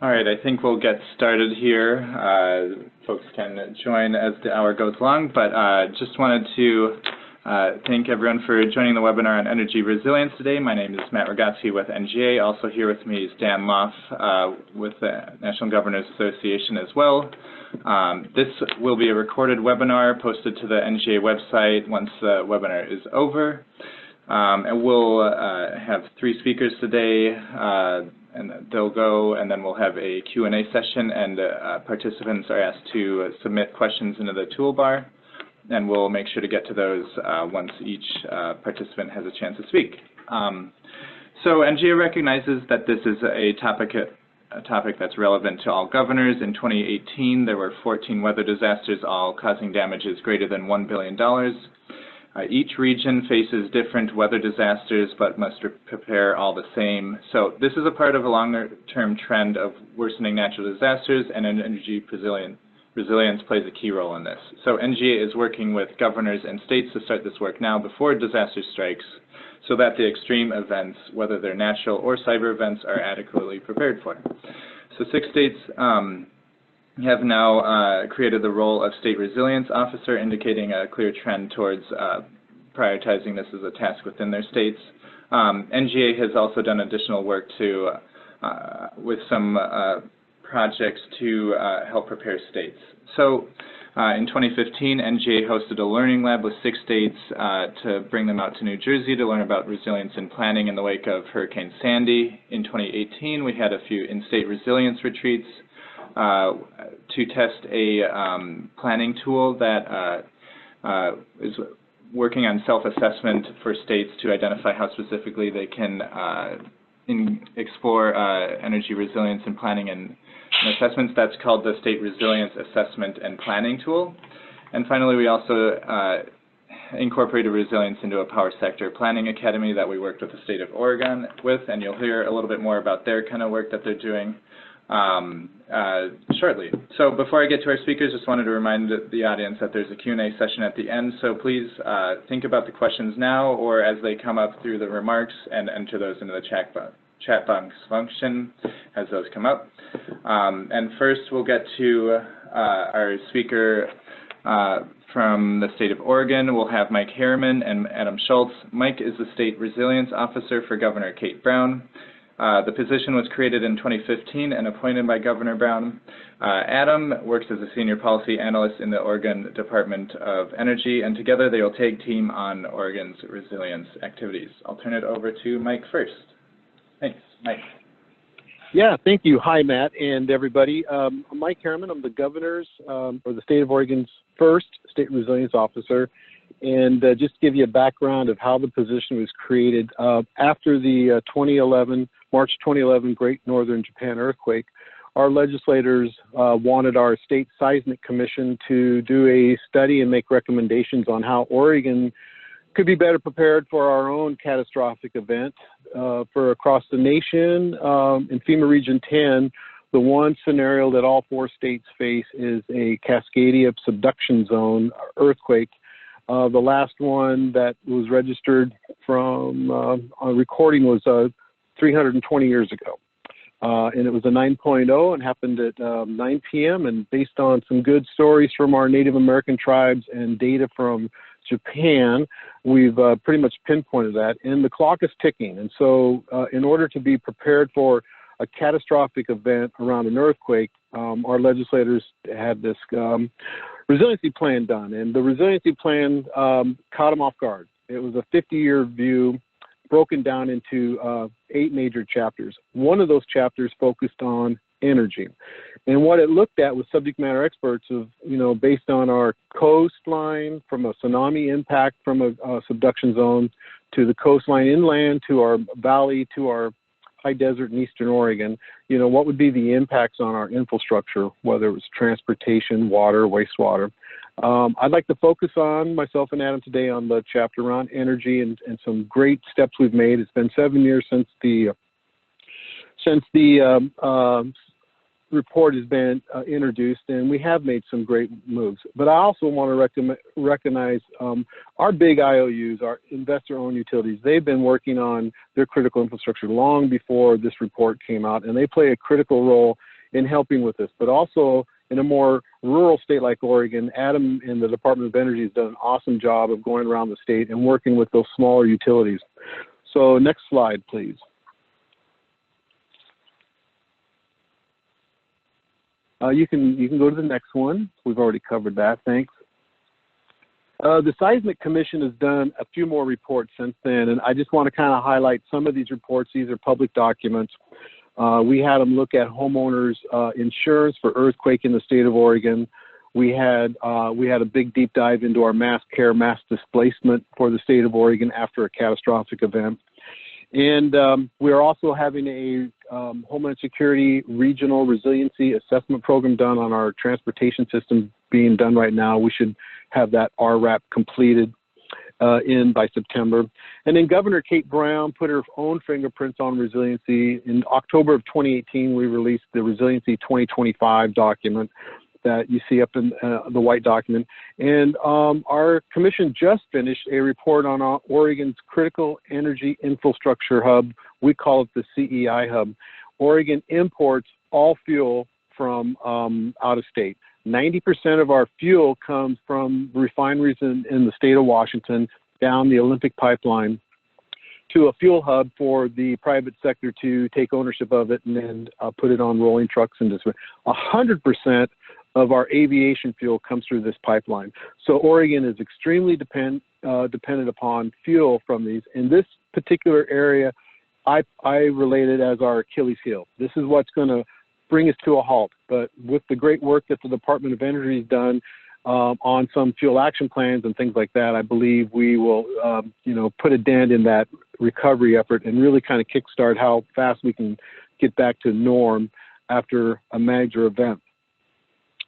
All right, I think we'll get started here. Folks can join as the hour goes along, but just wanted to thank everyone for joining the webinar on energy resilience today. My name is Matt Ragazzi with NGA. Also here with me is Dan Loff with the National Governors Association as well. This will be a recorded webinar posted to the NGA website once the webinar is over. And we'll have 3 speakers today, and they'll go, and then we'll have a Q&A session, and participants are asked to submit questions into the toolbar, and we'll make sure to get to those once each participant has a chance to speak. So NGA recognizes that this is a topic that's relevant to all governors. In 2018, there were 14 weather disasters, all causing damages greater than $1 billion. Each region faces different weather disasters, but must prepare all the same. So this is a part of a longer-term trend of worsening natural disasters, and energy resilience plays a key role in this. So NGA is working with governors and states to start this work now before disaster strikes, so that the extreme events, whether they're natural or cyber events, are adequately prepared for. So 6 states have now created the role of State Resilience Officer, indicating a clear trend towards prioritizing this as a task within their states. NGA has also done additional work with some projects to help prepare states. So in 2015, NGA hosted a learning lab with 6 states to bring them out to New Jersey to learn about resilience and planning in the wake of Hurricane Sandy. In 2018, we had a few in-state resilience retreats to test a planning tool that is working on self-assessment for states to identify how specifically they can explore energy resilience and planning and assessments. That's called the State Resilience Assessment and Planning Tool. And finally, we also incorporated resilience into a power sector planning academy that we worked with the state of Oregon with, and you'll hear a little bit more about their kind of work that they're doing shortly. So before I get to our speakers, just wanted to remind the audience that there's a Q&A session at the end, so please think about the questions now or as they come up through the remarks, and enter those into the chat box function as those come up. And first we'll get to our speaker from the state of Oregon. We'll have Mike Harriman and Adam Schultz. Mike is the State Resilience Officer for Governor Kate Brown. The position was created in 2015 and appointed by Governor Brown. Adam works as a senior policy analyst in the Oregon Department of Energy, and together they will tag team on Oregon's resilience activities. I'll turn it over to Mike first. Thanks, Mike. Yeah, thank you. Hi, Matt and everybody. I'm Mike Harriman. I'm the governor's, or the state of Oregon's first state resilience officer. And just to give you a background of how the position was created, after the March 2011 Great Northern Japan earthquake, our legislators wanted our state seismic commission to do a study and make recommendations on how Oregon could be better prepared for our own catastrophic event. For across the nation, in FEMA Region 10, the one scenario that all 4 states face is a Cascadia subduction zone earthquake. The last one that was registered from a recording was 320 years ago. And it was a 9.0 and happened at 9 p.m. And based on some good stories from our Native American tribes and data from Japan, we've pretty much pinpointed that. And the clock is ticking. And so in order to be prepared for a catastrophic event around an earthquake, our legislators had this resiliency plan done. And the resiliency plan caught them off guard. It was a 50-year view broken down into 8 major chapters. One of those chapters focused on energy. And what it looked at was subject matter experts of, based on our coastline, from a tsunami impact from a subduction zone, to the coastline inland, to our valley, to our high desert in eastern Oregon, what would be the impacts on our infrastructure, whether it was transportation, water, wastewater. I'd like to focus on, myself and Adam today, on the chapter around energy and some great steps we've made. It's been 7 years since the report has been introduced, and we have made some great moves. But I also want to recognize our big IOUs, our investor-owned utilities. They've been working on their critical infrastructure long before this report came out, and they play a critical role in helping with this, but also in a more rural state like Oregon, Adam in the Department of Energy has done an awesome job of going around the state and working with those smaller utilities. So next slide, please. You can go to the next one. We've already covered that. Thanks. The Seismic Commission has done a few more reports since then, and I just want to kind of highlight some of these reports. These are public documents. We had them look at homeowners' insurance for earthquake in the state of Oregon. We had a big deep dive into our mass care, mass displacement for the state of Oregon after a catastrophic event. And we are also having a Homeland Security Regional Resiliency Assessment Program done on our transportation system being done right now. We should have that RRAP completed by September. And then Governor Kate Brown put her own fingerprints on resiliency. In October of 2018, we released the Resiliency 2025 document that you see up in the white document. And our commission just finished a report on Oregon's Critical Energy Infrastructure Hub. We call it the CEI Hub. Oregon imports all fuel from out of state. 90% of our fuel comes from refineries in the state of Washington down the Olympic pipeline to a fuel hub for the private sector to take ownership of it and then put it on rolling trucks and just 100% of our aviation fuel comes through this pipeline. So Oregon is extremely dependent upon fuel from these. In this particular area, I relate it as our Achilles heel. This is what's going to bring us to a halt. But with the great work that the Department of Energy has done on some fuel action plans and things like that, I believe we will, put a dent in that recovery effort and really kind of kickstart how fast we can get back to norm after a major event.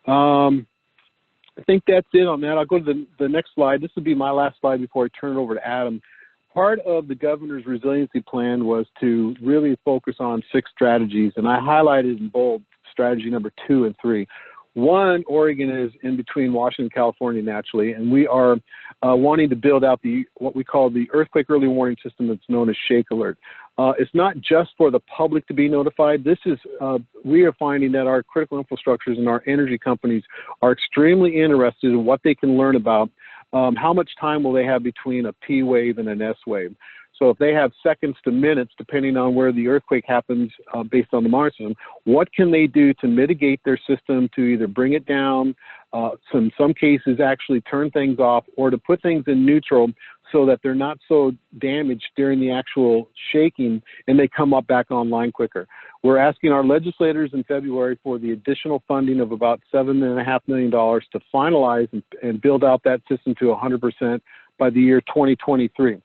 I think that's it on that. I'll go to the next slide. This will be my last slide before I turn it over to Adam. Part of the governor's resiliency plan was to really focus on 6 strategies, and I highlighted in bold strategy number 2 and 3. One, Oregon is in between Washington and California naturally, and we are wanting to build out what we call the earthquake early warning system that's known as Shake Alert. It's not just for the public to be notified. This is, we are finding that our critical infrastructures and our energy companies are extremely interested in what they can learn about how much time will they have between a P wave and an S wave. So if they have seconds to minutes, depending on where the earthquake happens based on the monitoring system, what can they do to mitigate their system to either bring it down, in some cases actually turn things off, or to put things in neutral so that they're not so damaged during the actual shaking and they come up back online quicker. We're asking our legislators in February for the additional funding of about $7.5 million to finalize and build out that system to 100% by the year 2023.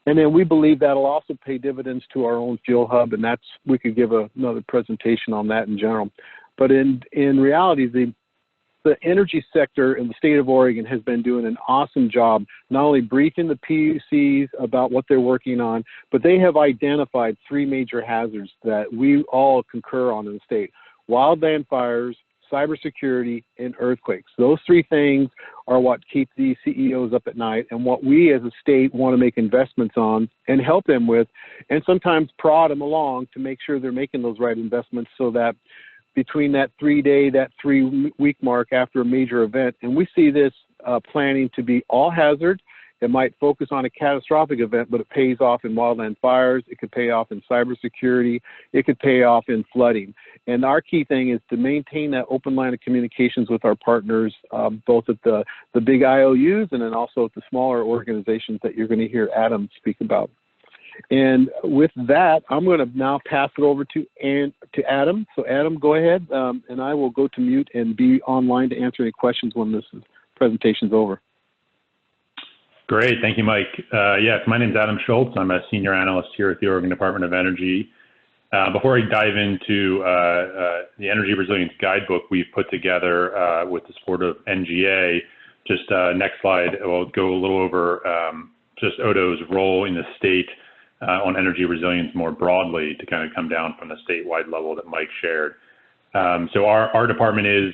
And then we believe that'll also pay dividends to our own fuel hub, and we could give another presentation on that in general. But in reality, the energy sector in the state of Oregon has been doing an awesome job, not only briefing the PUCs about what they're working on, but they have identified 3 major hazards that we all concur on in the state: wildland fires, cybersecurity, and earthquakes. Those 3 things are what keep the CEOs up at night, and what we as a state want to make investments on and help them with, and sometimes prod them along to make sure they're making those right investments, so that between that 3-day, that 3-week mark after a major event, and we see this planning to be all hazard. It might focus on a catastrophic event, but it pays off in wildland fires. It could pay off in cybersecurity. It could pay off in flooding. And our key thing is to maintain that open line of communications with our partners, both at the big IOUs and then also at the smaller organizations that you're going to hear Adam speak about. And with that, I'm going to now pass it over to Adam. So Adam, go ahead, and I will go to mute and be online to answer any questions when this presentation's over. Great, thank you, Mike. Yes, my name is Adam Schultz. I'm a senior analyst here at the Oregon Department of Energy. Before I dive into the Energy Resilience Guidebook we've put together with the support of NGA, just next slide, we'll go a little over just ODO's role in the state on energy resilience more broadly to kind of come down from the statewide level that Mike shared. So our department is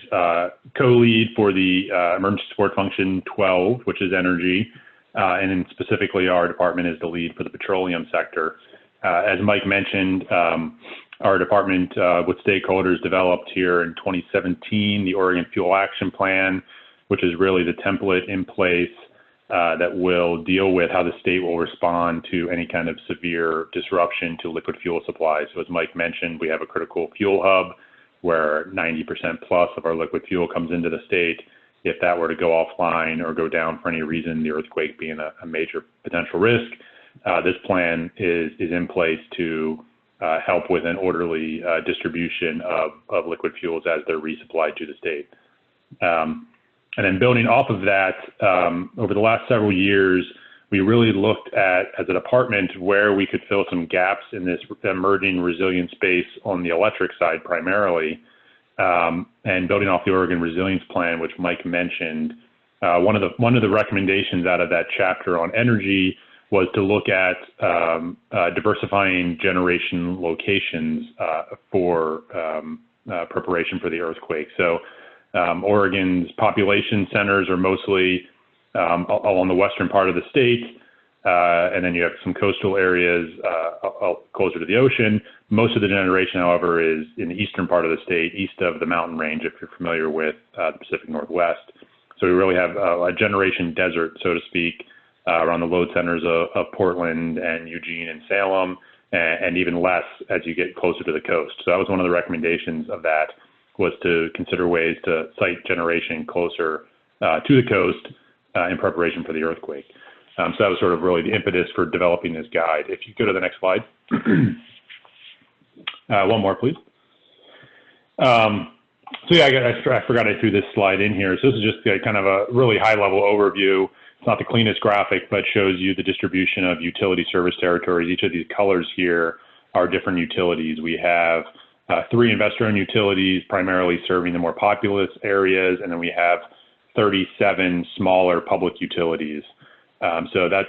co-lead for the Emergency Support Function 12, which is energy. And then specifically, our department is the lead for the petroleum sector. As Mike mentioned, our department with stakeholders developed here in 2017 the Oregon Fuel Action Plan, which is really the template in place that will deal with how the state will respond to any kind of severe disruption to liquid fuel supplies. So as Mike mentioned, we have a critical fuel hub where 90% plus of our liquid fuel comes into the state. If that were to go offline or go down for any reason, the earthquake being a major potential risk, this plan is in place to help with an orderly distribution of liquid fuels as they're resupplied to the state. And then building off of that, over the last several years, we really looked at, as a department, where we could fill some gaps in this emerging resilience space on the electric side primarily. And building off the Oregon Resilience Plan, which Mike mentioned, one of the recommendations out of that chapter on energy was to look at diversifying generation locations for preparation for the earthquake. So Oregon's population centers are mostly along the western part of the state, and then you have some coastal areas closer to the ocean. Most of the generation, however, is in the eastern part of the state, east of the mountain range, if you're familiar with the Pacific Northwest. So we really have a generation desert, so to speak, around the load centers of Portland and Eugene and Salem, and even less as you get closer to the coast. So that was one of the recommendations of that, was to consider ways to site generation closer to the coast in preparation for the earthquake. So that was sort of really the impetus for developing this guide. If you go to the next slide. One more, please. So yeah, I forgot I threw this slide in here. So this is just kind of a really high-level overview. It's not the cleanest graphic, but shows you the distribution of utility service territories. Each of these colors here are different utilities. We have 3 investor-owned utilities, primarily serving the more populous areas, and then we have 37 smaller public utilities. So that's,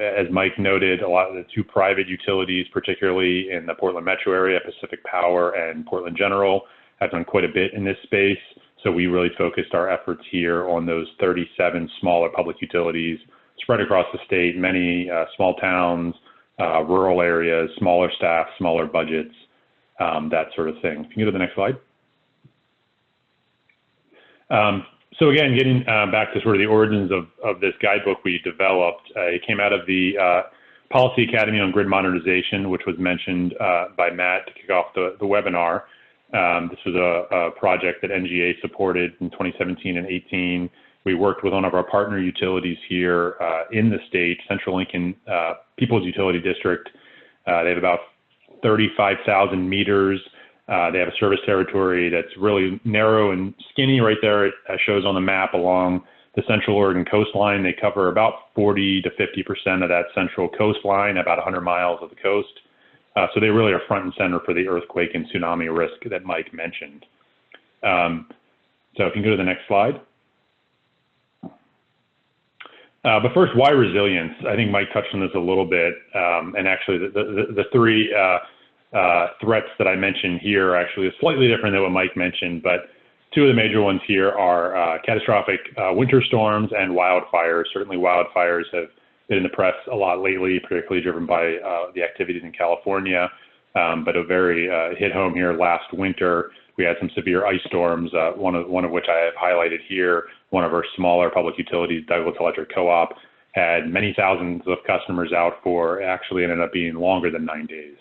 as Mike noted, a lot of the 2 private utilities, particularly in the Portland metro area, Pacific Power and Portland General, have done quite a bit in this space. So we really focused our efforts here on those 37 smaller public utilities spread across the state, many small towns, rural areas, smaller staff, smaller budgets, that sort of thing. Can you go to the next slide? So again, getting back to sort of the origins of this guidebook we developed, it came out of the Policy Academy on Grid Modernization, which was mentioned by Matt to kick off the webinar. This was a project that NGA supported in 2017 and 18. We worked with one of our partner utilities here in the state, Central Lincoln People's Utility District. They have about 35,000 meters. They have a service territory that's really narrow and skinny right there. It shows on the map along the Central Oregon coastline. They cover about 40 to 50% of that central coastline, about 100 miles of the coast. So they really are front and center for the earthquake and tsunami risk that Mike mentioned. So if you can go to the next slide. But first, why resilience? I think Mike touched on this a little bit, and actually the 3 threats that I mentioned here are actually slightly different than what Mike mentioned, but 2 of the major ones here are catastrophic winter storms and wildfires. Certainly wildfires have been in the press a lot lately, particularly driven by the activities in California, but a very hit home here last winter. We had some severe ice storms, one of which I have highlighted here. One of our smaller public utilities, Douglas Electric Co-op, had many thousands of customers out for, actually ended up being longer than 9 days.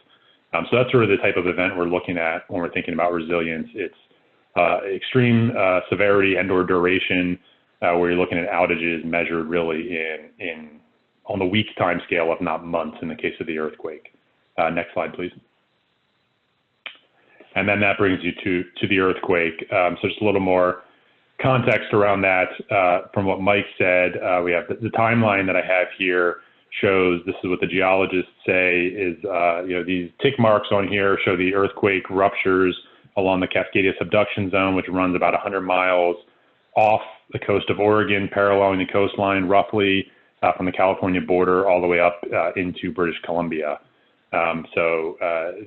So that's sort of the type of event we're looking at when we're thinking about resilience. It's extreme severity and or duration, where you're looking at outages measured really on the week time scale, if not months, in the case of the earthquake. Next slide, please. And then that brings you to the earthquake. So just a little more context around that from what Mike said. We have the timeline that I have here shows, this is what the geologists say, is these tick marks on here show the earthquake ruptures along the Cascadia subduction zone, which runs about 100 miles off the coast of Oregon, paralleling the coastline roughly from the California border all the way up into British Columbia. So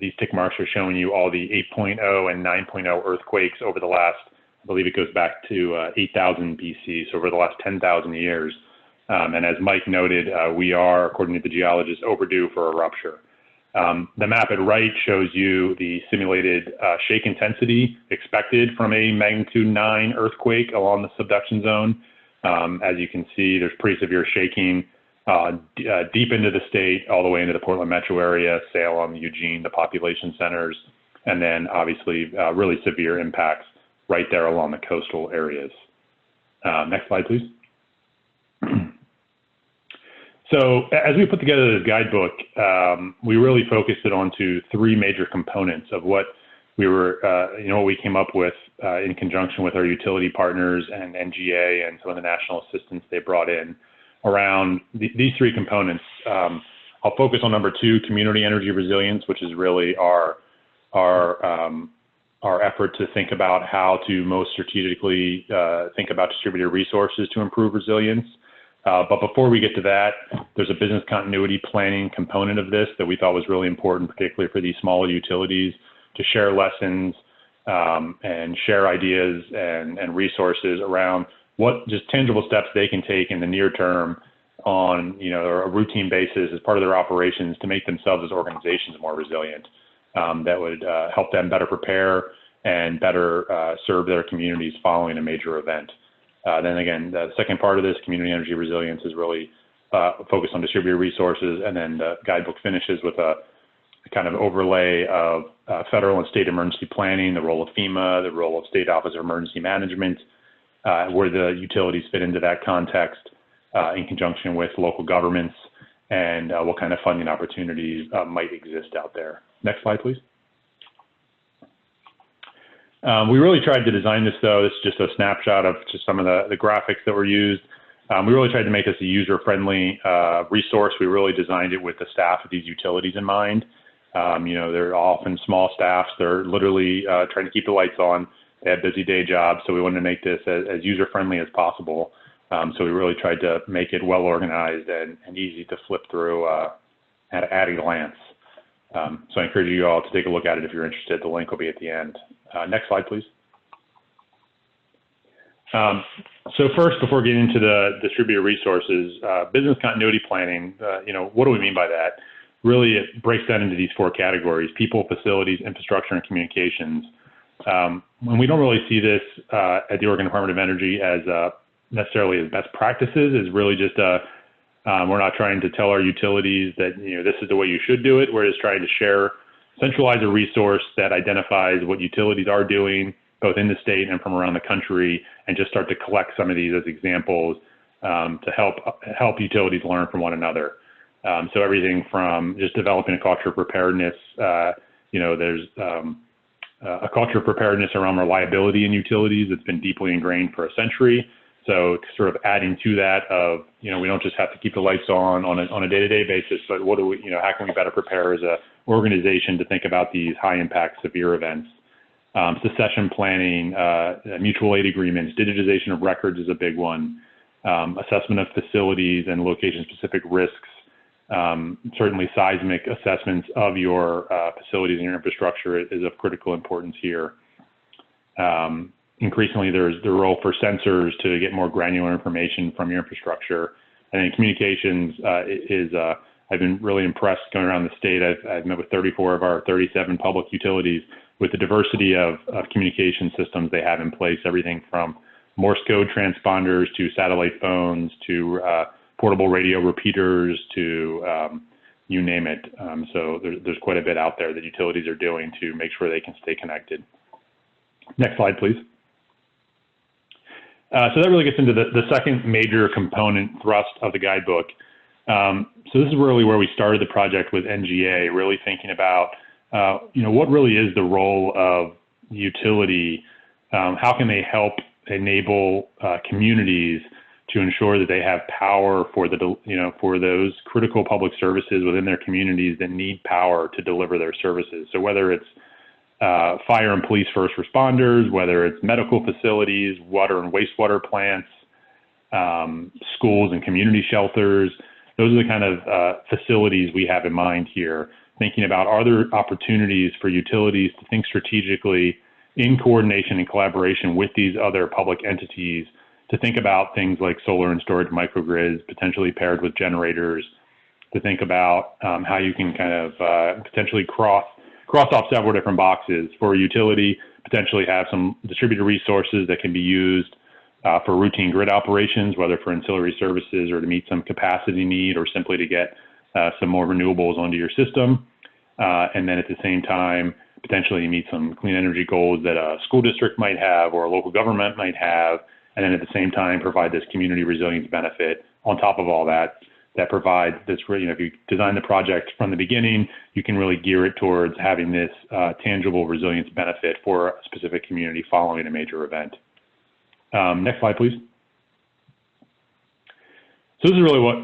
these tick marks are showing you all the 8.0 and 9.0 earthquakes over the last, I believe it goes back to 8,000 BC, so over the last 10,000 years. And as Mike noted, we are, according to the geologists, overdue for a rupture. The map at right shows you the simulated shake intensity expected from a magnitude 9 earthquake along the subduction zone. As you can see, there's pretty severe shaking deep into the state, all the way into the Portland metro area, Salem, Eugene, the population centers, and then obviously really severe impacts right there along the coastal areas. Next slide, please. So as we put together this guidebook, we really focused it onto 3 major components of what we were, what we came up with in conjunction with our utility partners and NGA and some of the national assistance they brought in around these 3 components. I'll focus on number 2, community energy resilience, which is really our effort to think about how to most strategically think about distributed resources to improve resilience. But before we get to that, there's a business continuity planning component of this that we thought was really important, particularly for these smaller utilities, to share lessons and share ideas and resources around what just tangible steps they can take in the near term on a routine basis as part of their operations to make themselves as organizations more resilient. That would help them better prepare and better serve their communities following a major event. Then again, the second part of this, community energy resilience, is really focused on distributed resources, and then the guidebook finishes with a kind of overlay of federal and state emergency planning, the role of FEMA, the role of State Office of Emergency Management, where the utilities fit into that context in conjunction with local governments, and what kind of funding opportunities might exist out there. Next slide, please. We really tried to design this, though. This is just a snapshot of just some of the graphics that were used. We really tried to make this a user-friendly resource. We really designed it with the staff of these utilities in mind. They're often small staffs. They're literally trying to keep the lights on. They have busy day jobs, so we wanted to make this as user-friendly as possible. So we really tried to make it well-organized and easy to flip through at a glance. So I encourage you all to take a look at it if you're interested. The link will be at the end. Next slide, please. So first, before getting into the distributed resources, business continuity planning, what do we mean by that? Really, it breaks down into these 4 categories: people, facilities, infrastructure, and communications. And we don't really see this at the Oregon Department of Energy as necessarily as best practices. Is really just we're not trying to tell our utilities that this is the way you should do it. We're just trying to centralize a resource that identifies what utilities are doing, both in the state and from around the country, and just start to collect some of these as examples to help utilities learn from one another. So everything from just developing a culture of preparedness. There's a culture of preparedness around reliability in utilities that's been deeply ingrained for a century. So sort of adding to that of, we don't just have to keep the lights on a day-to-day basis, but what do we, how can we better prepare as a organization to think about these high-impact severe events? Succession planning, mutual aid agreements, digitization of records is a big one. Assessment of facilities and location-specific risks. Certainly seismic assessments of your facilities and your infrastructure is of critical importance here. Increasingly, there's the role for sensors to get more granular information from your infrastructure. And then communications I've been really impressed going around the state. I've met with 34 of our 37 public utilities with the diversity of communication systems they have in place, everything from Morse code transponders to satellite phones to portable radio repeaters to you name it. So there's quite a bit out there that utilities are doing to make sure they can stay connected. Next slide, please. So that really gets into the second major component thrust of the guidebook. So this is really where we started the project with NGA, really thinking about, what really is the role of utility? How can they help enable communities to ensure that they have power for for those critical public services within their communities that need power to deliver their services? So whether it's fire and police first responders, whether it's medical facilities, water and wastewater plants, schools and community shelters, those are the kind of facilities we have in mind here, thinking about are there opportunities for utilities to think strategically in coordination and collaboration with these other public entities to think about things like solar and storage microgrids, potentially paired with generators, to think about how you can kind of potentially cross off several different boxes. For a utility, potentially have some distributed resources that can be used for routine grid operations, whether for ancillary services or to meet some capacity need or simply to get some more renewables onto your system. And then at the same time, potentially meet some clean energy goals that a school district might have or a local government might have. And then at the same time, provide this community resilience benefit on top of all that, that provides this, if you design the project from the beginning, you can really gear it towards having this tangible resilience benefit for a specific community following a major event. Next slide, please. So this is really what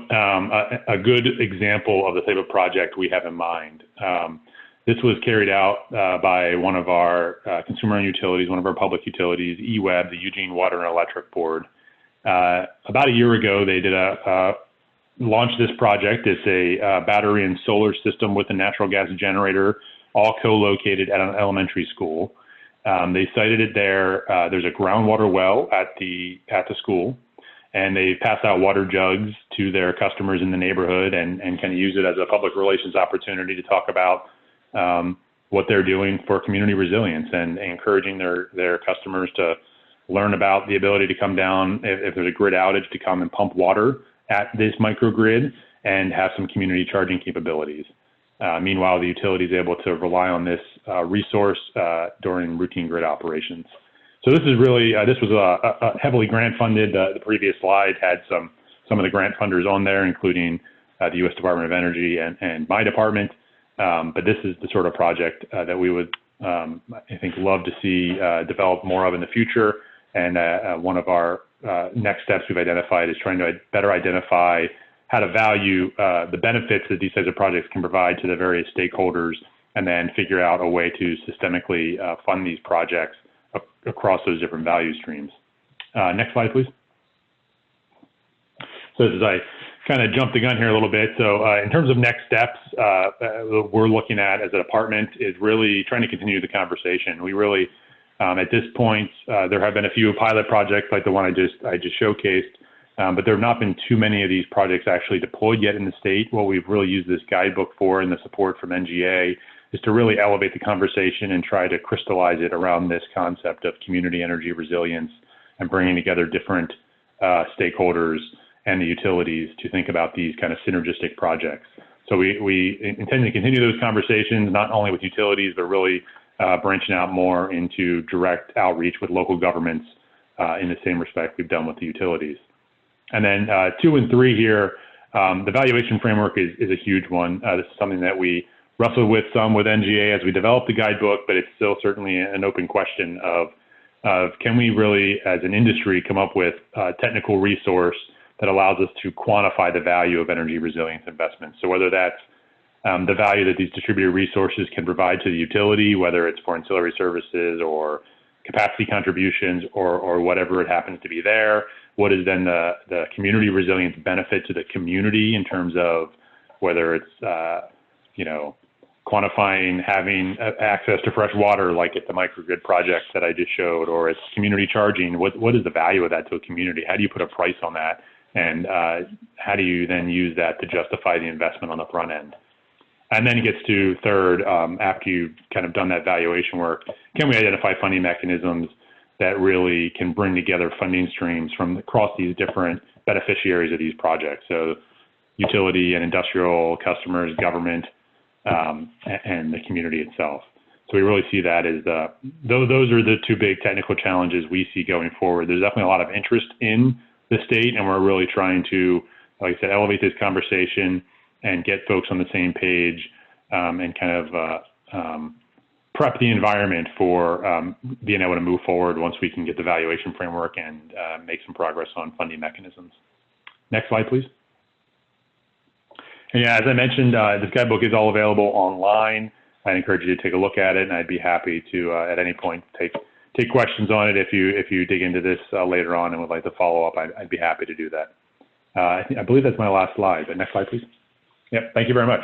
a good example of the type of project we have in mind. This was carried out by one of our consumer utilities, one of our public utilities, EWEB, the Eugene Water and Electric Board. About a year ago, they did launched this project. It's a battery and solar system with a natural gas generator, all co-located at an elementary school. They sited it there. There's a groundwater well at the school, and they pass out water jugs to their customers in the neighborhood and kind of use it as a public relations opportunity to talk about what they're doing for community resilience and encouraging their customers to learn about the ability to come down if there's a grid outage to come and pump water at this microgrid and have some community charging capabilities. Meanwhile, the utility is able to rely on this resource during routine grid operations. So this is really, this was a heavily grant funded. The previous slide had some of the grant funders on there, including the U.S. Department of Energy and my department. But this is the sort of project that we would, I think, love to see develop more of in the future. And one of our next steps we've identified is trying to better identify how to value the benefits that these types of projects can provide to the various stakeholders, and then figure out a way to systemically fund these projects across those different value streams. Next slide, please. So as I kind of jumped the gun here a little bit, so in terms of next steps, we're looking at as a department is really trying to continue the conversation. We really, at this point, there have been a few pilot projects like the one I just showcased, but there have not been too many of these projects actually deployed yet in the state. What we've really used this guidebook for and the support from NGA is to really elevate the conversation and try to crystallize it around this concept of community energy resilience and bringing together different stakeholders and the utilities to think about these kind of synergistic projects. So we intend to continue those conversations, not only with utilities, but really branching out more into direct outreach with local governments in the same respect we've done with the utilities. And then 2 and 3 here, the valuation framework is a huge one. This is something that we wrestled with some with NGA as we developed the guidebook, but it's still certainly an open question of can we really, as an industry, come up with a technical resource that allows us to quantify the value of energy resilience investments. So whether that's the value that these distributed resources can provide to the utility, whether it's for ancillary services or capacity contributions or whatever it happens to be there, what is then the community resilience benefit to the community in terms of whether it's, quantifying having access to fresh water like at the microgrid project that I just showed, or it's community charging. What is the value of that to a community? How do you put a price on that? And how do you then use that to justify the investment on the front end? And then it gets to third, after you've kind of done that valuation work, can we identify funding mechanisms that really can bring together funding streams from across these different beneficiaries of these projects? So utility and industrial customers, government, and the community itself. So we really see that as those are the 2 big technical challenges we see going forward. There's definitely a lot of interest in the state, and we're really trying to, like I said, elevate this conversation and get folks on the same page and kind of prep the environment for being able to move forward once we can get the valuation framework and make some progress on funding mechanisms. Next slide, please. And yeah, as I mentioned, this guidebook is all available online. I'd encourage you to take a look at it, and I'd be happy to, at any point, take questions on it. If you dig into this later on and would like to follow up, I'd be happy to do that. I believe that's my last slide, but next slide, please. Yep, thank you very much.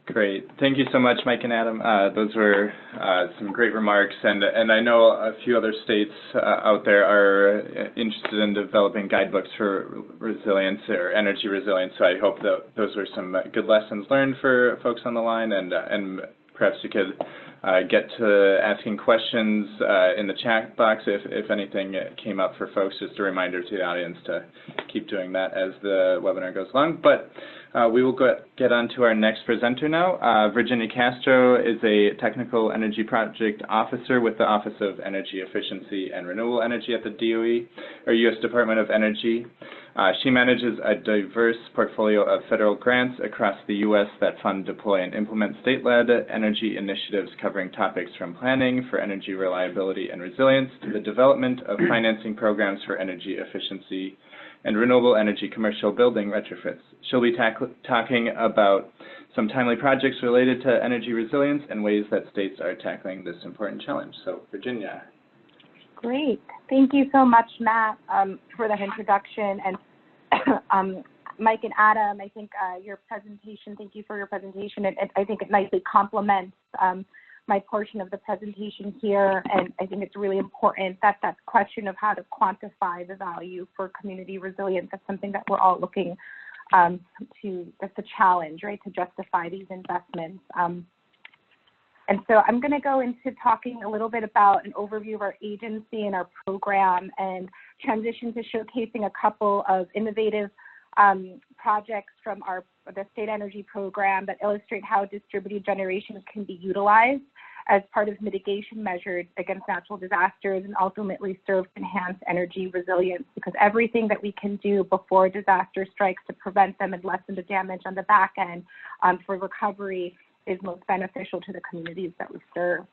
Great. Thank you so much, Mike and Adam. Those were some great remarks, and I know a few other states out there are interested in developing guidebooks for resilience or energy resilience, so I hope that those were some good lessons learned for folks on the line, and perhaps you could get to asking questions in the chat box if anything came up for folks. Just a reminder to the audience to keep doing that as the webinar goes along. But we will get on to our next presenter now. Virginia Castro is a Technical Energy Project Officer with the Office of Energy Efficiency and Renewable Energy at the DOE, or U.S. Department of Energy. She manages a diverse portfolio of federal grants across the U.S. that fund, deploy, and implement state-led energy initiatives covering topics from planning for energy reliability and resilience to the development of financing programs for energy efficiency and renewable energy commercial building retrofits. She'll be talking about some timely projects related to energy resilience and ways that states are tackling this important challenge. So, Virginia. Great. Thank you so much, Matt, for that introduction. And Mike and Adam, I think your presentation, thank you for your presentation. I think it nicely complements my portion of the presentation here, and I think it's really important that that question of how to quantify the value for community resilience, that's something that we're all looking to, that's a challenge, right, to justify these investments. And so I'm going to go into talking a little bit about an overview of our agency and our program, and transition to showcasing a couple of innovative projects from the state energy program that illustrate how distributed generation can be utilized as part of mitigation measures against natural disasters and ultimately serve to enhance energy resilience, because everything that we can do before disaster strikes to prevent them and lessen the damage on the back end for recovery is most beneficial to the communities that we serve.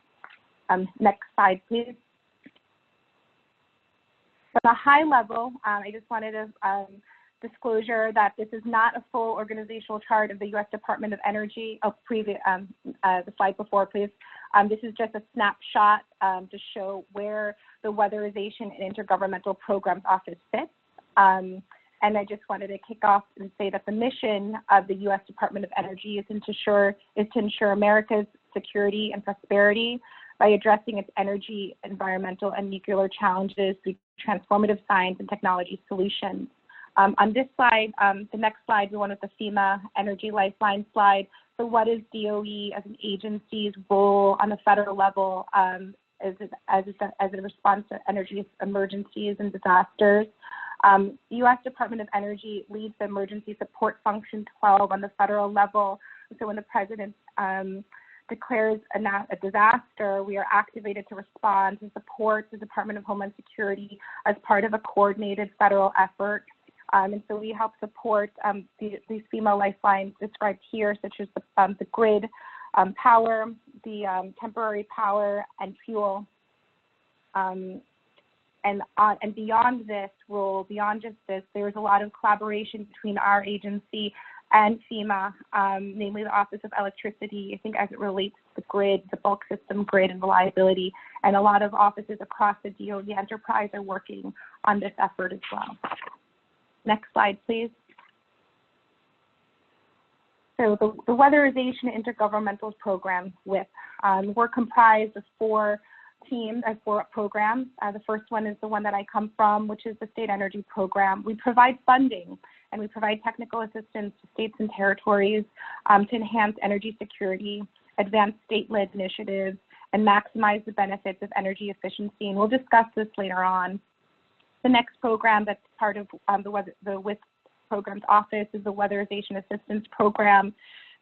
Next slide, please. At a high level, I just wanted to disclosure that this is not a full organizational chart of the U.S. Department of Energy. Oh, the slide before, please. This is just a snapshot to show where the Weatherization and Intergovernmental Programs Office sits. And I just wanted to kick off and say that the mission of the U.S. Department of Energy is to ensure America's security and prosperity by addressing its energy, environmental, and nuclear challenges through transformative science and technology solutions. On this slide, the next slide, we wanted the FEMA Energy Lifeline slide. So what is DOE as an agency's role on the federal level as a response to energy emergencies and disasters? The U.S. Department of Energy leads the Emergency Support Function 12 on the federal level. So when the President declares a disaster, we are activated to respond and support the Department of Homeland Security as part of a coordinated federal effort. And so we help support these FEMA lifelines described here, such as the grid power, the temporary power and fuel. And beyond this role, beyond just this, there's a lot of collaboration between our agency and FEMA, namely the Office of Electricity, I think as it relates to the grid, the bulk system grid and reliability, and a lot of offices across the DOE enterprise are working on this effort as well. Next slide, please. So the Weatherization Intergovernmental Program, WIP, we're comprised of four teams, 4 programs. The first one is the one that I come from, which is the State Energy Program. We provide funding and we provide technical assistance to states and territories to enhance energy security, advance state-led initiatives, and maximize the benefits of energy efficiency. And we'll discuss this later on. The next program that's part of the WIP Programs Office is the Weatherization Assistance Program.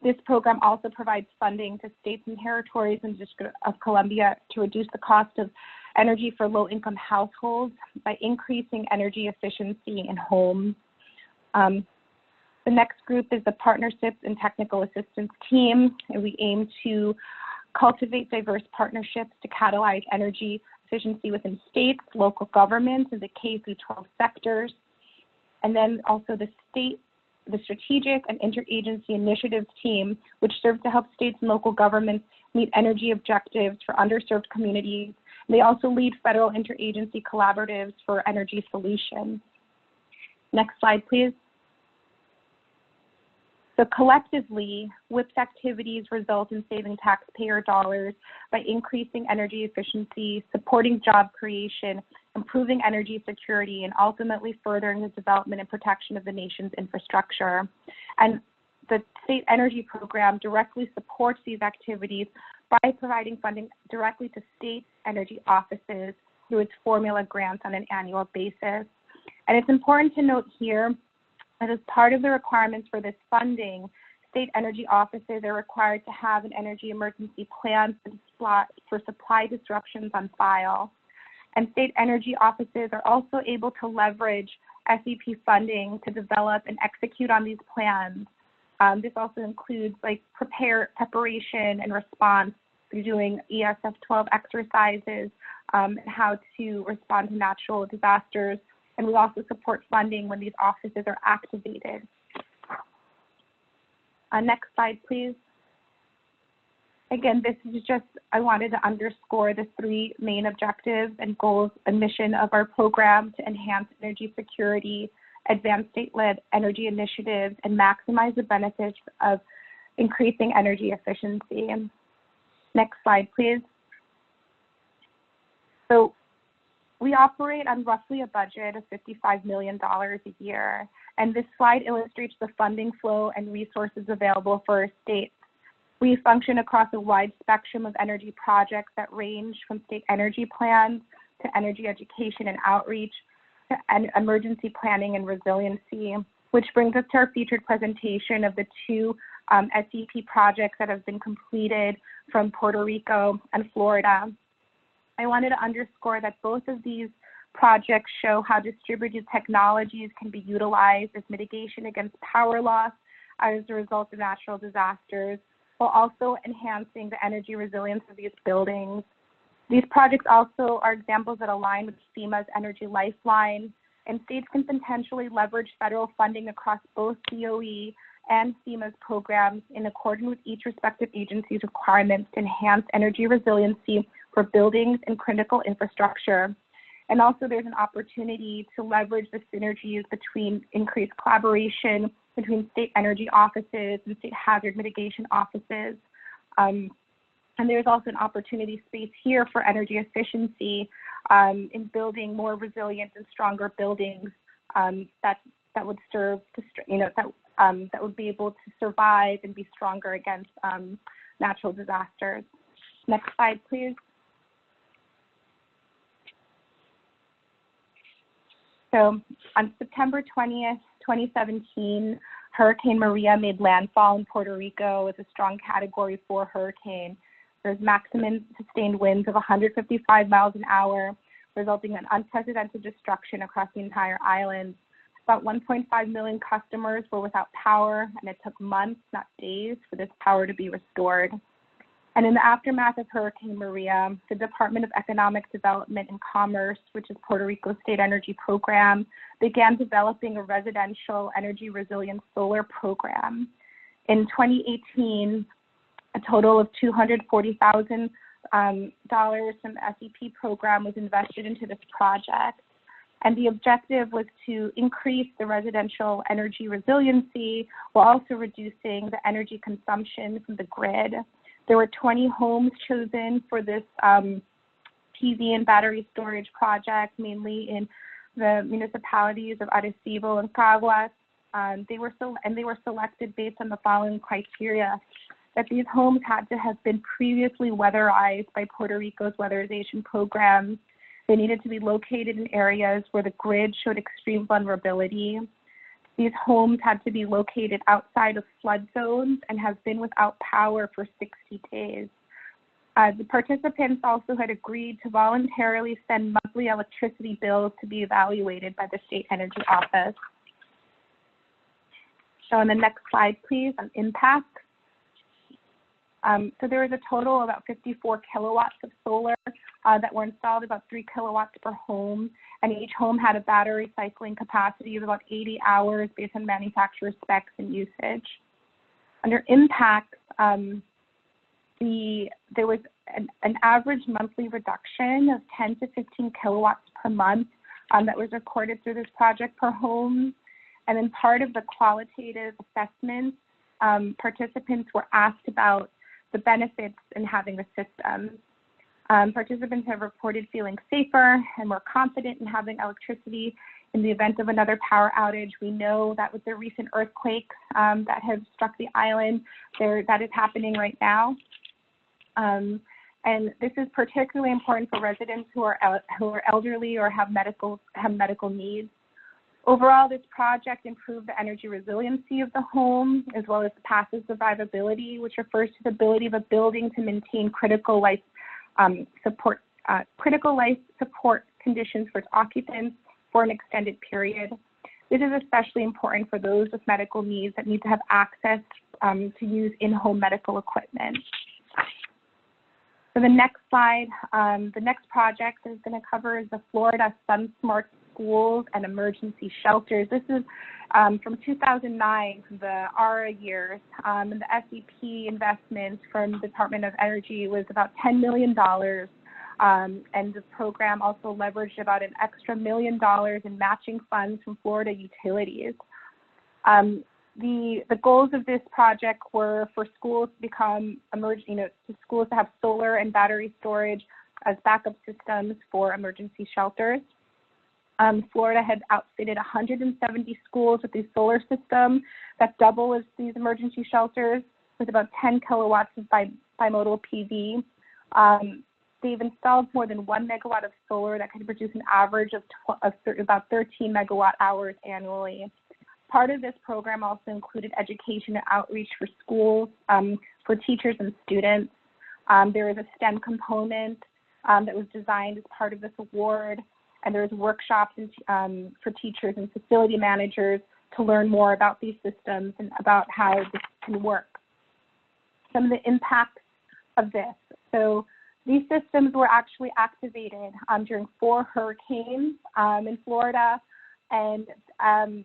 This program also provides funding to states and territories in the District of Columbia to reduce the cost of energy for low-income households by increasing energy efficiency in homes. The next group is the Partnerships and Technical Assistance Team, and we aim to cultivate diverse partnerships to catalyze energy efficiency within states, local governments, and the K-12 sectors. And then also the Strategic and Interagency Initiatives Team, which serves to help states and local governments meet energy objectives for underserved communities. And they also lead federal interagency collaboratives for energy solutions. Next slide, please. So collectively, WIP's activities result in saving taxpayer dollars by increasing energy efficiency, supporting job creation, improving energy security, and ultimately furthering the development and protection of the nation's infrastructure. And the state energy program directly supports these activities by providing funding directly to state energy offices through its formula grants on an annual basis. And it's important to note here that as part of the requirements for this funding, state energy offices are required to have an energy emergency plan for supply disruptions on file. And state energy offices are also able to leverage SEP funding to develop and execute on these plans. This also includes like preparation and response through doing ESF 12 exercises, and how to respond to natural disasters. And we also support funding when these offices are activated. Next slide, please. Again, this is just, I wanted to underscore the three main objectives and goals and mission of our program to enhance energy security, advance state-led energy initiatives, and maximize the benefits of increasing energy efficiency. Next slide, please. So we operate on roughly a budget of $55 million a year, and this slide illustrates the funding flow and resources available for our states. We function across a wide spectrum of energy projects that range from state energy plans to energy education and outreach to emergency planning and resiliency, which brings us to our featured presentation of the two SEP projects that have been completed from Puerto Rico and Florida. I wanted to underscore that both of these projects show how distributed technologies can be utilized as mitigation against power loss as a result of natural disasters, while also enhancing the energy resilience of these buildings. These projects also are examples that align with FEMA's Energy Lifeline, and states can potentially leverage federal funding across both DOE and FEMA's programs in accordance with each respective agency's requirements to enhance energy resiliency for buildings and critical infrastructure. And also there's an opportunity to leverage the synergies between increased collaboration between state energy offices and state hazard mitigation offices. And there's also an opportunity space here for energy efficiency in building more resilient and stronger buildings that would serve to, that would be able to survive and be stronger against natural disasters. Next slide, please. So on September 20th, 2017, Hurricane Maria made landfall in Puerto Rico with a strong Category 4 hurricane. There's maximum sustained winds of 155 miles an hour, resulting in unprecedented destruction across the entire island. About 1.5 million customers were without power, and it took months, not days, for this power to be restored. And in the aftermath of Hurricane Maria, the Department of Economic Development and Commerce, which is Puerto Rico's state energy program, began developing a residential energy resilience solar program. In 2018, a total of $240,000 from the SEP program was invested into this project. And the objective was to increase the residential energy resiliency while also reducing the energy consumption from the grid. There were 20 homes chosen for this PV and battery storage project, mainly in the municipalities of Arecibo and Caguas. They were selected based on the following criteria: that these homes had to have been previously weatherized by Puerto Rico's weatherization programs. They needed to be located in areas where the grid showed extreme vulnerability. These homes had to be located outside of flood zones and have been without power for 60 days. The participants also had agreed to voluntarily send monthly electricity bills to be evaluated by the State Energy Office. So on the next slide, please, on impact. So there was a total of about 54 kilowatts of solar that were installed, about 3 kilowatts per home, and each home had a battery cycling capacity of about 80 hours based on manufacturer specs and usage. Under impact, there was an average monthly reduction of 10 to 15 kilowatts per month that was recorded through this project per home. And then part of the qualitative assessments participants were asked about the benefits in having the system. Participants have reported feeling safer and more confident in having electricity in the event of another power outage. We know that with the recent earthquake that has struck the island, that is happening right now. And this is particularly important for residents who are elderly or have medical needs. Overall, this project improved the energy resiliency of the home, as well as the passive survivability, which refers to the ability of a building to maintain critical life support conditions for its occupants for an extended period. This is especially important for those with medical needs that need to have access to use in-home medical equipment. So the next slide, the next project that is going to cover is the Florida Sun Smart Schools and Emergency Shelters. This is from 2009, the ARA years, and the SEP investment from the Department of Energy was about $10 million. And the program also leveraged about an extra $1 million in matching funds from Florida utilities. The goals of this project were for schools to become schools to have solar and battery storage as backup systems for emergency shelters. Florida had outfitted 170 schools with a solar system that double as these emergency shelters with about 10 kilowatts of bimodal PV. They've installed more than 1 megawatt of solar that can produce an average of about 13 megawatt hours annually. Part of this program also included education and outreach for schools, for teachers and students. There is a STEM component that was designed as part of this award, and there's workshops for teachers and facility managers to learn more about these systems and about how this can work. Some of the impacts of this. So these systems were actually activated during 4 hurricanes in Florida, and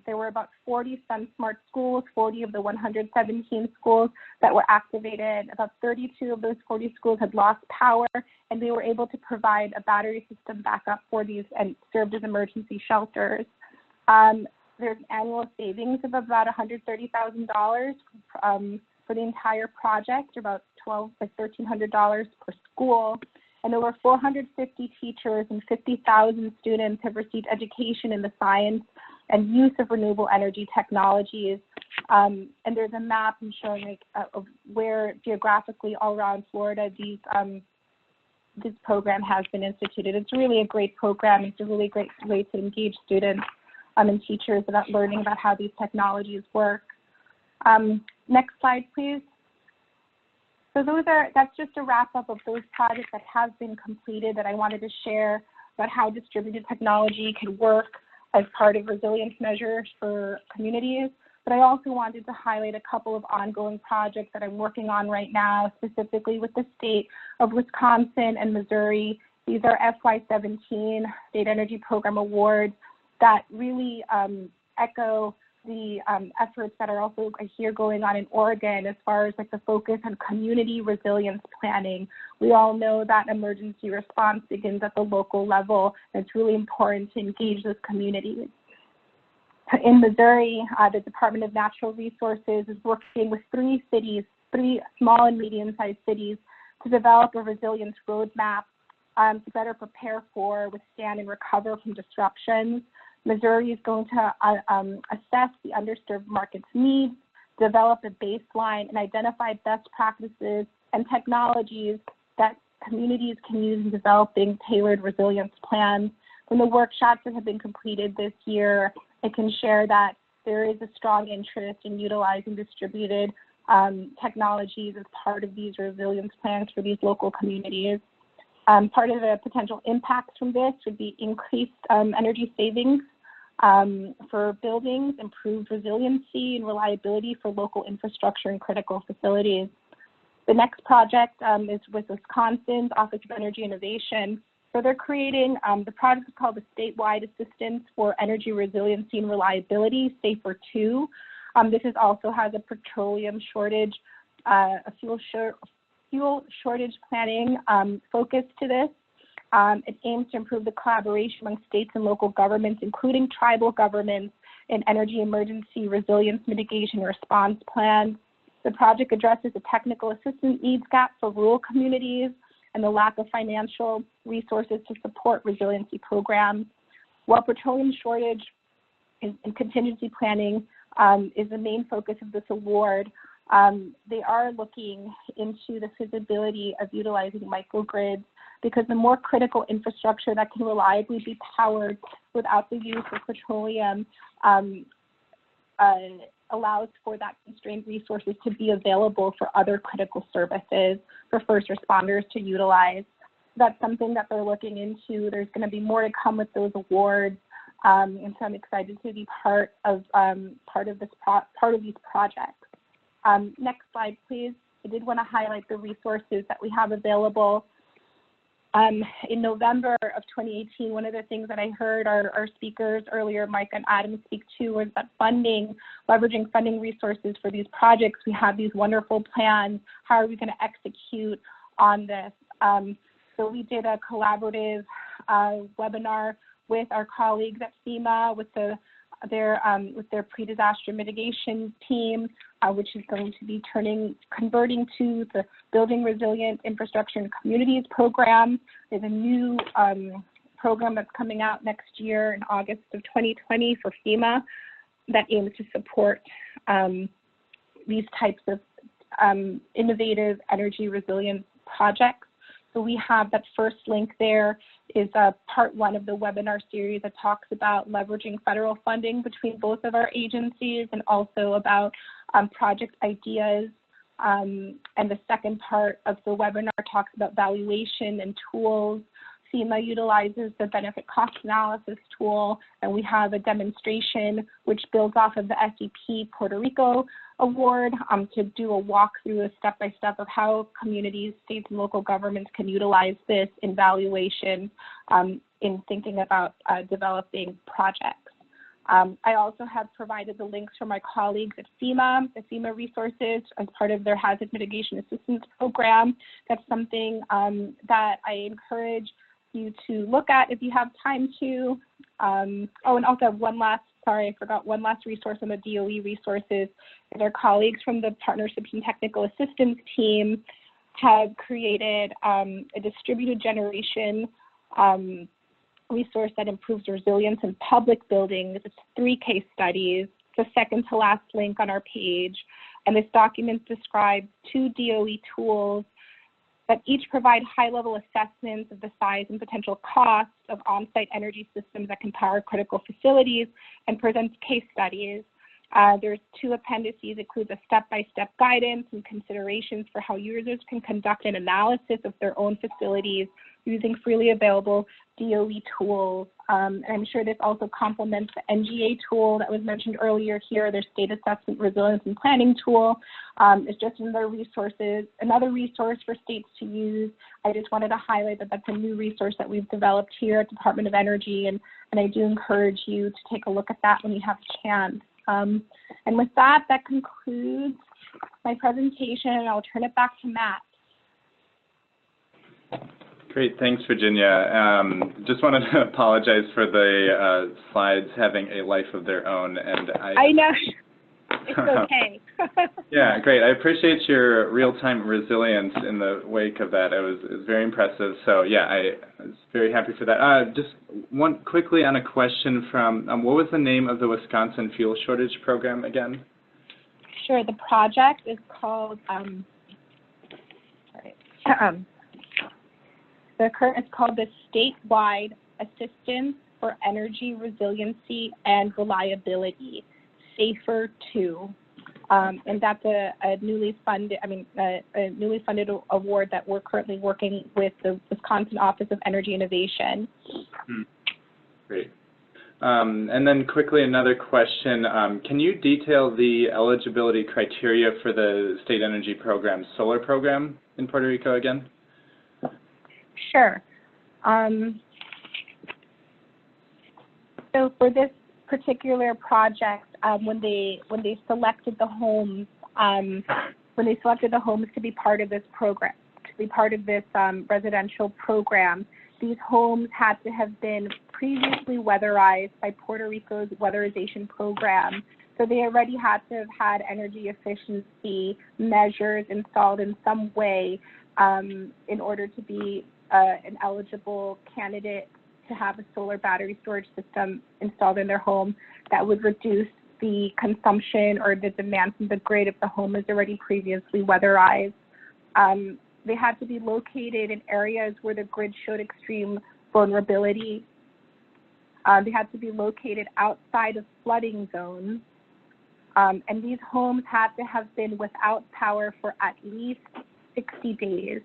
there were about 40 SunSmart schools, 40 of the 117 schools that were activated. About 32 of those 40 schools had lost power, and they were able to provide a battery system backup for these and served as emergency shelters. There's annual savings of about $130,000 for the entire project, about $1,300 per school. And over 450 teachers and 50,000 students have received education in the science and use of renewable energy technologies. And there's a map showing of where geographically all around Florida this program has been instituted. It's really a great program. It's a really great way to engage students and teachers about learning about how these technologies work. Next slide, please. So that's just a wrap up of those projects that have been completed that I wanted to share about how distributed technology can work as part of resilience measures for communities. But I also wanted to highlight a couple of ongoing projects that I'm working on right now, specifically with the state of Wisconsin and Missouri. These are FY17 State Energy Program Awards that really echo the efforts that are also here going on in Oregon as far as like the focus on community resilience planning. We all know that emergency response begins at the local level, and it's really important to engage those communities. In Missouri, the Department of Natural Resources is working with 3 cities, 3 small and medium-sized cities, to develop a resilience roadmap to better prepare for, withstand, and recover from disruptions. Missouri is going to assess the underserved market's needs, develop a baseline, and identify best practices and technologies that communities can use in developing tailored resilience plans. From the workshops that have been completed this year, I can share that there is a strong interest in utilizing distributed technologies as part of these resilience plans for these local communities. Part of the potential impacts from this would be increased energy savings for buildings, improved resiliency and reliability for local infrastructure and critical facilities. The next project is with Wisconsin's Office of Energy Innovation. So they're creating, the project is called the Statewide Assistance for Energy Resiliency and Reliability, SAFER 2. This also has a petroleum shortage, a fuel shortage planning focus to this. It aims to improve the collaboration among states and local governments, including tribal governments, in energy emergency resilience mitigation and response plans. The project addresses the technical assistance needs gap for rural communities and the lack of financial resources to support resiliency programs. While petroleum shortage and contingency planning is the main focus of this award, they are looking into the feasibility of utilizing microgrids, because the more critical infrastructure that can reliably be powered without the use of petroleum allows for that constrained resources to be available for other critical services for first responders to utilize. That's something that they're looking into. There's going to be more to come with those awards, and so I'm excited to be part of these projects. Next slide, please. I did want to highlight the resources that we have available. In November of 2018, one of the things that I heard our speakers earlier, Mike and Adam, speak to was that leveraging funding resources for these projects. We have these wonderful plans. How are we going to execute on this? So we did a collaborative webinar with our colleagues at FEMA, with their pre-disaster mitigation team, which is going to be converting to the Building Resilient Infrastructure and Communities program. There's a new program that's coming out next year in August of 2020 for FEMA that aims to support these types of innovative energy resilience projects. So we have that first link there is part one of the webinar series that talks about leveraging federal funding between both of our agencies, and also about project ideas. And the second part of the webinar talks about valuation and tools. FEMA utilizes the benefit cost analysis tool, and we have a demonstration which builds off of the SEP Puerto Rico award to do a walkthrough, a step-by-step of how communities, states, and local governments can utilize this in valuation in thinking about developing projects. I also have provided the links from my colleagues at FEMA, the FEMA resources as part of their hazard mitigation assistance program. That's something that I encourage you to look at if you have time to. And also one last resource on the DOE resources is our colleagues from the Partnerships and Technical Assistance team have created a distributed generation resource that improves resilience in public buildings. It's 3 case studies. It's the second to last link on our page. And this document describes 2 DOE tools that each provide high-level assessments of the size and potential costs of on-site energy systems that can power critical facilities, and presents case studies. There's 2 appendices, includes a step-by-step guidance and considerations for how users can conduct an analysis of their own facilities using freely available DOE tools. And I'm sure this also complements the NGA tool that was mentioned earlier here, their State Assessment Resilience and Planning tool. It's just another resource for states to use. I just wanted to highlight that that's a new resource that we've developed here at Department of Energy, and I do encourage you to take a look at that when you have a chance. And with that, that concludes my presentation, and I'll turn it back to Matt. Great, thanks, Virginia. Just wanted to apologize for the slides having a life of their own, and I know, it's okay. Yeah, great. I appreciate your real-time resilience in the wake of that. It was very impressive. So yeah, I was very happy for that. Just one quickly on a question from, what was the name of the Wisconsin fuel shortage program again? Sure, the project is called, it's called the Statewide Assistance for Energy Resiliency and Reliability, SAFER 2. And that's a newly funded award that we're currently working with the Wisconsin Office of Energy Innovation. Great. And then quickly another question, can you detail the eligibility criteria for the state energy program, solar program in Puerto Rico again? Sure. So for this particular project, when they selected the homes, to be part of this program, residential program, these homes had to have been previously weatherized by Puerto Rico's weatherization program. So they already had to have had energy efficiency measures installed in some way in order to be an eligible candidate to have a solar battery storage system installed in their home that would reduce the consumption or the demand from the grid if the home is already previously weatherized. They had to be located in areas where the grid showed extreme vulnerability. They had to be located outside of flooding zones. And these homes had to have been without power for at least 60 days,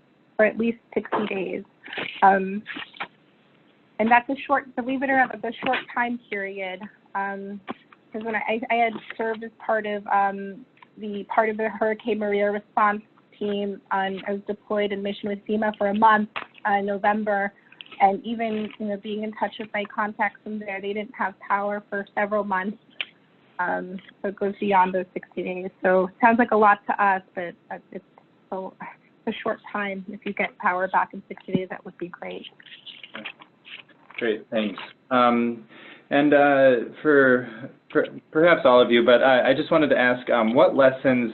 and that's a short, believe it or not, that's a short time period. Because when I had served as part of the Hurricane Maria response team, I was deployed in mission with FEMA for a month in November, and even being in touch with my contacts from there, they didn't have power for several months. So it goes beyond those 60 days. So it sounds like a lot to us, but it's a short time. If you get power back in 60 days, that would be great. Great, thanks. For perhaps all of you, but I just wanted to ask, what lessons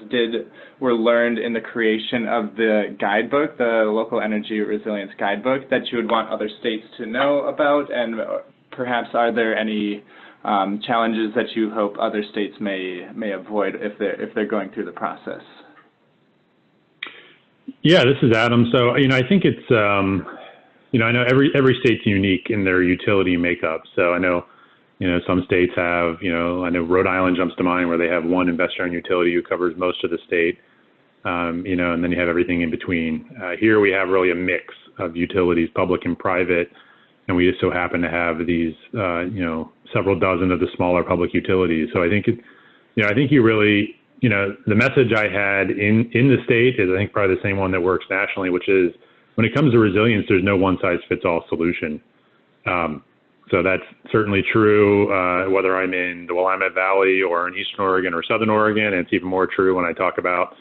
were learned in the creation of the guidebook, the Local Energy Resilience Guidebook, that you would want other states to know about, and perhaps are there any challenges that you hope other states may avoid if they're going through the process? Yeah, this is Adam. So I think it's I know every state's unique in their utility makeup. So I know some states have I know Rhode Island jumps to mind where they have one investor-owned utility who covers most of the state. And then you have everything in between. Here we have really a mix of utilities, public and private. And we just so happen to have these, several dozen of the smaller public utilities. So I think, I think you really, the message I had in the state is I think probably the same one that works nationally, which is when it comes to resilience, there's no one-size-fits-all solution. So that's certainly true whether I'm in the Willamette Valley or in Eastern Oregon or Southern Oregon. And it's even more true when I talk about,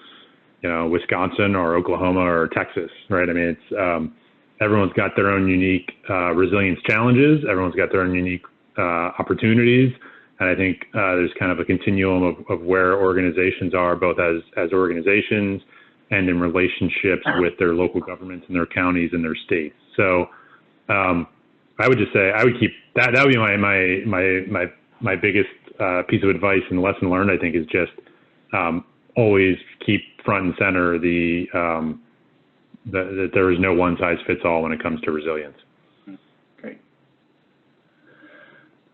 Wisconsin or Oklahoma or Texas, right? I mean, it's everyone's got their own unique resilience challenges. Everyone's got their own unique opportunities. And I think there's kind of a continuum of where organizations are, both as organizations and in relationships with their local governments and their counties and their states. So I would just say I would keep that. That would be my biggest piece of advice and lesson learned. I think is just always keep front and center that there is no one size fits all when it comes to resilience. Great.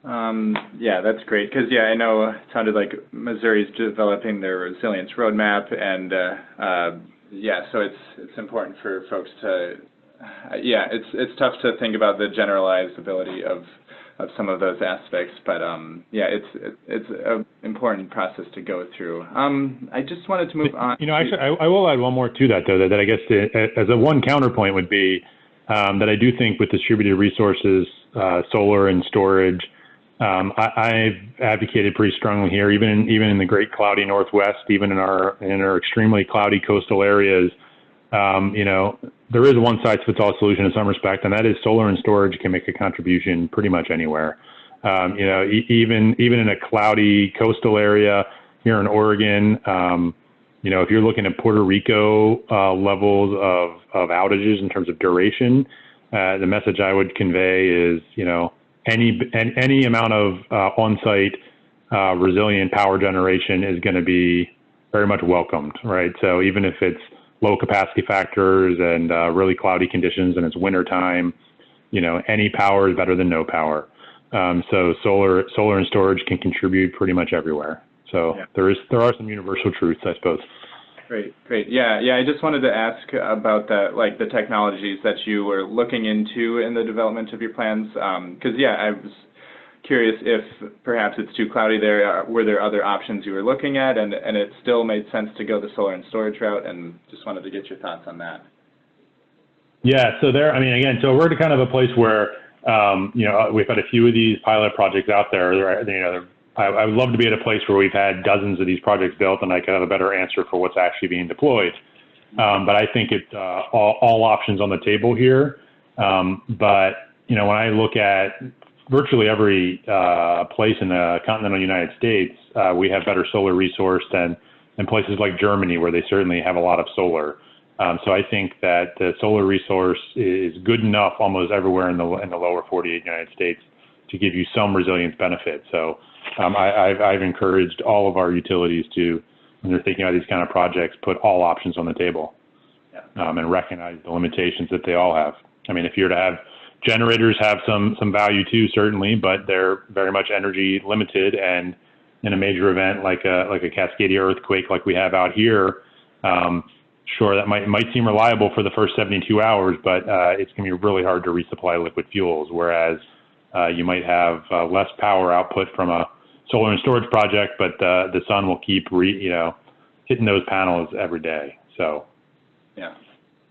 Yeah, that's great. Because I know it sounded like Missouri's developing their resilience roadmap, and so it's important for folks to. It's tough to think about the generalizability of some of those aspects, but it's an important process to go through. I just wanted to move on. Actually, I will add one more to that, though, that I guess as a one counterpoint would be that I do think with distributed resources, solar and storage, I've advocated pretty strongly here, even in the great cloudy Northwest, even in our extremely cloudy coastal areas. There is a one-size-fits-all solution in some respect, and that is solar and storage can make a contribution pretty much anywhere. Even in a cloudy coastal area here in Oregon, if you're looking at Puerto Rico levels of outages in terms of duration, the message I would convey is, any amount of on-site resilient power generation is going to be very much welcomed, right? So even if it's low capacity factors and really cloudy conditions and it's winter time, any power is better than no power. So solar and storage can contribute pretty much everywhere. So there are some universal truths, I suppose. Great. Yeah. I just wanted to ask about that, like the technologies that you were looking into in the development of your plans. Because I was curious if perhaps it's too cloudy there. Were there other options you were looking at, and it still made sense to go the solar and storage route? And just wanted to get your thoughts on that. Yeah. So so we're at kind of a place where we've had a few of these pilot projects out there. I would love to be at a place where we've had dozens of these projects built and I could have a better answer for what's actually being deployed. But I think it's all options on the table here. But when I look at virtually every place in the continental United States, we have better solar resource than places like Germany, where they certainly have a lot of solar. So I think that the solar resource is good enough almost everywhere in the lower 48 United States to give you some resilience benefit. So I've encouraged all of our utilities to, when they're thinking about these kind of projects, put all options on the table, and recognize the limitations that they all have. I mean, if you're to have generators have some value too, certainly, but they're very much energy limited, and in a major event like a Cascadia earthquake like we have out here, sure, that might seem reliable for the first 72 hours, but it's going to be really hard to resupply liquid fuels, whereas you might have less power output from a solar and storage project, but the sun will keep hitting those panels every day. So yeah,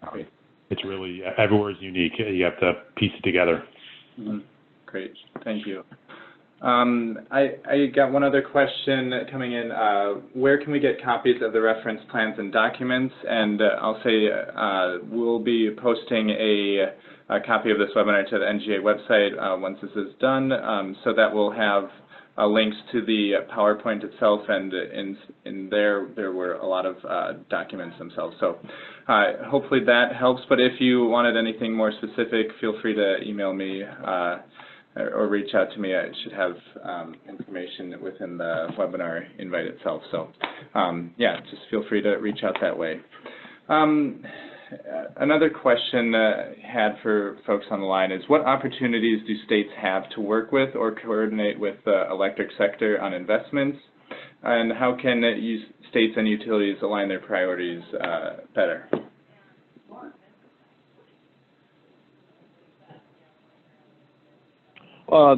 great. It's really, everywhere is unique. You have to piece it together. Mm-hmm. Great, thank you. I got one other question coming in. Where can we get copies of the reference plans and documents? And I'll say we'll be posting a copy of this webinar to the NGA website once this is done, so that will have links to the PowerPoint itself, and in there were a lot of documents themselves. So hopefully that helps, but if you wanted anything more specific, feel free to email me or reach out to me. I should have information within the webinar invite itself. So yeah, just feel free to reach out that way. Another question had for folks on the line is, what opportunities do states have to work with or coordinate with the electric sector on investments, and how can states and utilities align their priorities better?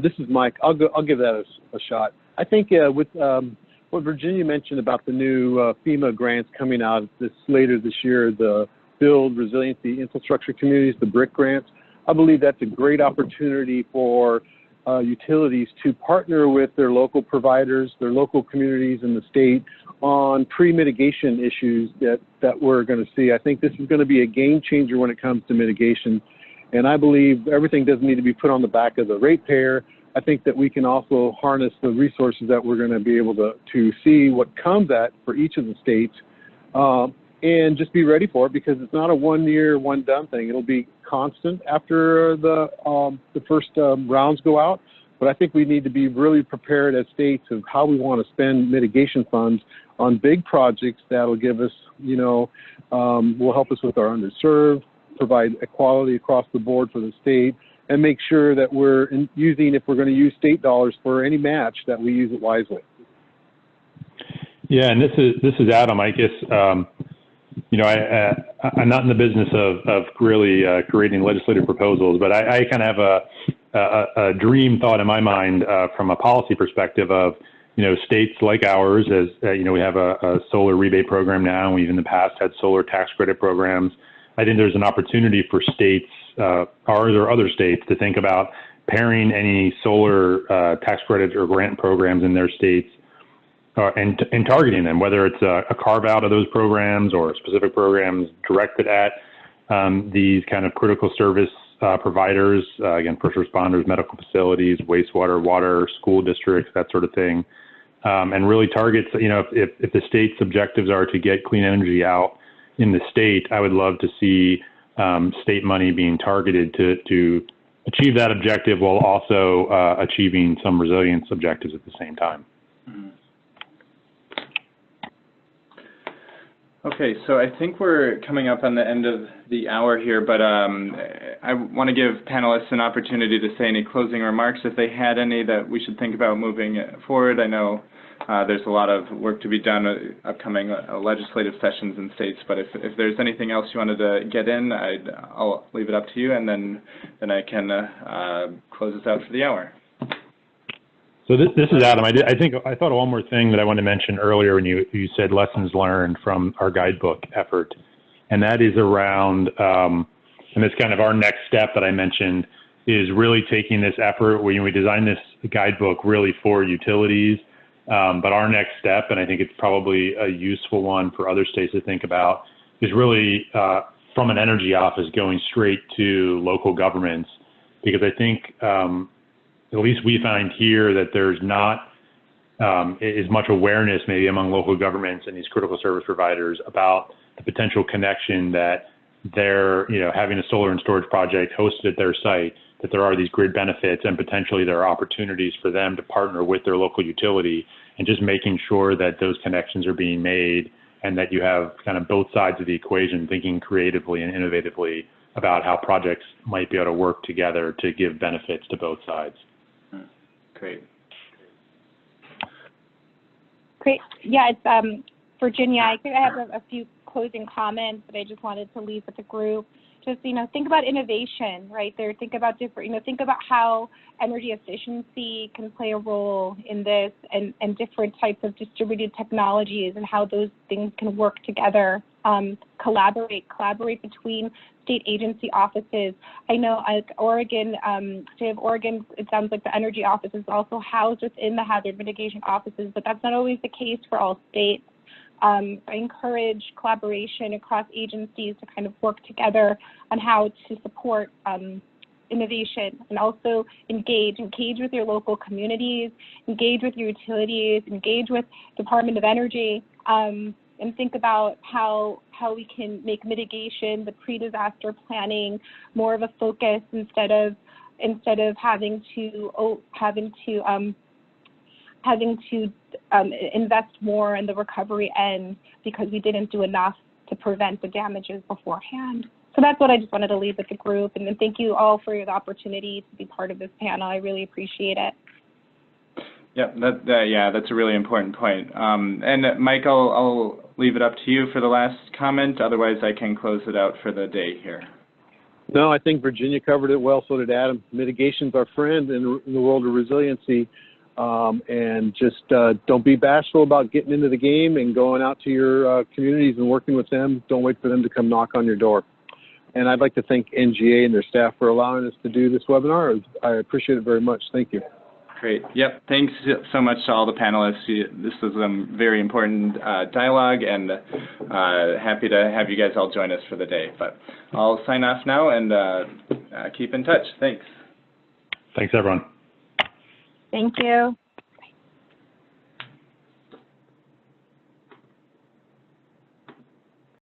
This is Mike. I'll give that a shot. I think with what Virginia mentioned about the new FEMA grants coming out later this year, the Build Resiliency Infrastructure Communities, the BRIC grants, I believe that's a great opportunity for utilities to partner with their local providers, their local communities in the state on pre-mitigation issues that we're going to see. I think this is going to be a game changer when it comes to mitigation. And I believe everything doesn't need to be put on the back of the ratepayer. I think that we can also harness the resources that we're going to be able to see what comes at for each of the states, and just be ready for it, because it's not a one-year, one-done thing. It'll be constant after the first rounds go out. But I think we need to be really prepared as states of how we want to spend mitigation funds on big projects that'll give us, will help us with our underserved, provide equality across the board for the state, and make sure that we're using, if we're going to use state dollars for any match, that we use it wisely. Yeah, and this is Adam. I guess I'm not in the business of really creating legislative proposals, but I kind of have a dream thought in my mind from a policy perspective of states like ours, as we have a solar rebate program now, and we've in the past had solar tax credit programs. I think there's an opportunity for states, ours or other states, to think about pairing any solar tax credits or grant programs in their states and targeting them, whether it's a carve out of those programs or specific programs directed at these kind of critical service providers, again, first responders, medical facilities, wastewater, water, school districts, that sort of thing, and really targets, if the state's objectives are to get clean energy out in the state, I would love to see state money being targeted to achieve that objective while also achieving some resilience objectives at the same time. Mm-hmm. Okay, so I think we're coming up on the end of the hour here, but I want to give panelists an opportunity to say any closing remarks if they had any that we should think about moving forward. I know there's a lot of work to be done, upcoming legislative sessions in states, but if there's anything else you wanted to get in, I'll leave it up to you, and then I can close us out for the hour. So this is Adam. I thought of one more thing that I wanted to mention earlier when you said lessons learned from our guidebook effort, and that is around, and it's kind of our next step that I mentioned, is really taking this effort. We designed this guidebook really for utilities, but our next step, and I think it's probably a useful one for other states to think about, is really from an energy office going straight to local governments, because I think at least we find here that there's not as much awareness maybe among local governments and these critical service providers about the potential connection that they're, having a solar and storage project hosted at their site, that there are these grid benefits and potentially there are opportunities for them to partner with their local utility, and just making sure that those connections are being made and that you have kind of both sides of the equation thinking creatively and innovatively about how projects might be able to work together to give benefits to both sides. Great. Great. Yeah, it's Virginia. I think I have a few closing comments that I just wanted to leave with the group. Just, think about innovation, right there. Think about different, think about how energy efficiency can play a role in this, and different types of distributed technologies and how those things can work together. Collaborate between state agency offices. I know Oregon, state of Oregon, it sounds like the energy office is also housed within the hazard mitigation offices, but that's not always the case for all states. I encourage collaboration across agencies to kind of work together on how to support innovation, and also engage with your local communities, engage with your utilities, engage with Department of Energy, and think about how we can make mitigation, the pre-disaster planning, more of a focus instead of having to invest more in the recovery end because we didn't do enough to prevent the damages beforehand. So that's what I just wanted to leave with the group. And then thank you all for the opportunity to be part of this panel. I really appreciate it. Yep, that's a really important point. And Mike, I'll leave it up to you for the last comment. Otherwise, I can close it out for the day here. No, I think Virginia covered it well, so did Adam. Mitigation's our friend in the world of resiliency. And just don't be bashful about getting into the game and going out to your communities and working with them. Don't wait for them to come knock on your door. And I'd like to thank NGA and their staff for allowing us to do this webinar. I appreciate it very much. Thank you. Great. Yep. Thanks so much to all the panelists. This was a very important dialogue, and happy to have you guys all join us for the day. But I'll sign off now and keep in touch. Thanks. Thanks, everyone. Thank you.